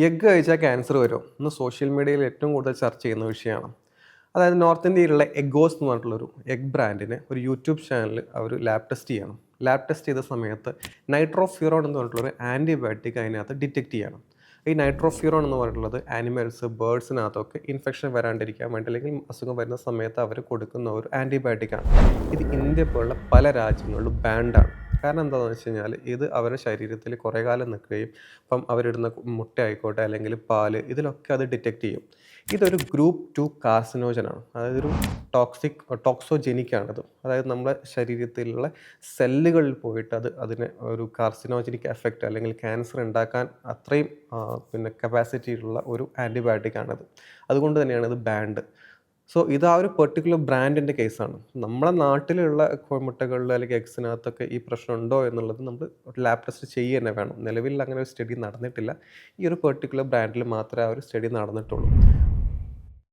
Egg കഴിച്ചാൽ cancer വരുമോ? ഇന്ന് സോഷ്യൽ മീഡിയയിൽ ഏറ്റവും കൂടുതൽ ചർച്ച ചെയ്യുന്ന വിഷയമാണ്. അതായത് നോർത്ത് ഇന്ത്യയിലുള്ള എഗ്ഗോസ് എന്ന് പറഞ്ഞിട്ടുള്ളൊരു എഗ് ബ്രാൻഡിന് ഒരു യൂട്യൂബ് ചാനൽ അവർ ലാബ് ടെസ്റ്റ് ചെയ്യണം. ലാബ് ടെസ്റ്റ് ചെയ്ത സമയത്ത് നൈട്രോഫ്യൂറോൺ എന്ന് പറഞ്ഞിട്ടുള്ളൊരു ആൻറ്റിബയോട്ടിക് അതിനകത്ത് ഡിറ്റക്ട് ചെയ്യണം. ഈ നൈട്രോഫ്യൂറോൺ എന്ന് പറഞ്ഞിട്ടുള്ളത് ആനിമൽസ്, ബേർഡ്സിനകത്തൊക്കെ ഇൻഫെക്ഷൻ വരാണ്ടിരിക്കാൻ വേണ്ടി അല്ലെങ്കിൽ അസുഖം വരുന്ന സമയത്ത് അവർ കൊടുക്കുന്ന ഒരു ആൻറ്റിബയോട്ടിക്കാണ്. ഇത് ഇന്ത്യ പോലുള്ള പല രാജ്യങ്ങളിലും ബാൻഡാണ്. കാരണം എന്താണെന്ന് വെച്ച് കഴിഞ്ഞാൽ ഇത് അവരുടെ ശരീരത്തിൽ കുറേ കാലം നിൽക്കുകയും ഇപ്പം അവരിടുന്ന മുട്ട ആയിക്കോട്ടെ അല്ലെങ്കിൽ പാല് ഇതിലൊക്കെ അത് ഡിറ്റക്റ്റ് ചെയ്യും. ഇതൊരു ഗ്രൂപ്പ് 2 കാർസിനോജനാണ്. അതായത് ഒരു ടോക്സോജെനിക് ആണിത്. അതായത് നമ്മുടെ ശരീരത്തിലുള്ള സെല്ലുകളിൽ പോയിട്ട് അതിനെ ഒരു കാർസിനോജനിക് എഫക്റ്റ് അല്ലെങ്കിൽ ക്യാൻസർ ഉണ്ടാക്കാൻ അത്രയും കപ്പാസിറ്റി ഉള്ള ഒരു ആൻറ്റിബയോട്ടിക് ആണിത്. അതുകൊണ്ട് തന്നെയാണ് ഇത് ബാൻഡ്. സോ ഇത് ആ ഒരു പെർട്ടിക്കുലർ ബ്രാൻഡിൻ്റെ കേസാണ്. നമ്മുടെ നാട്ടിലുള്ള കോഴിമുട്ടകളിൽ അല്ലെങ്കിൽ എഗ്സിനകത്തൊക്കെ ഈ പ്രശ്നം ഉണ്ടോ എന്നുള്ളത് നമ്മൾ ലാബ് ടെസ്റ്റ് ചെയ്യുക തന്നെ വേണം. നിലവിൽ അങ്ങനെ ഒരു സ്റ്റഡി നടന്നിട്ടില്ല. ഈ ഒരു പെർട്ടിക്കുലർ ബ്രാൻഡിൽ മാത്രമേ ആ ഒരു സ്റ്റഡി നടന്നിട്ടുള്ളൂ.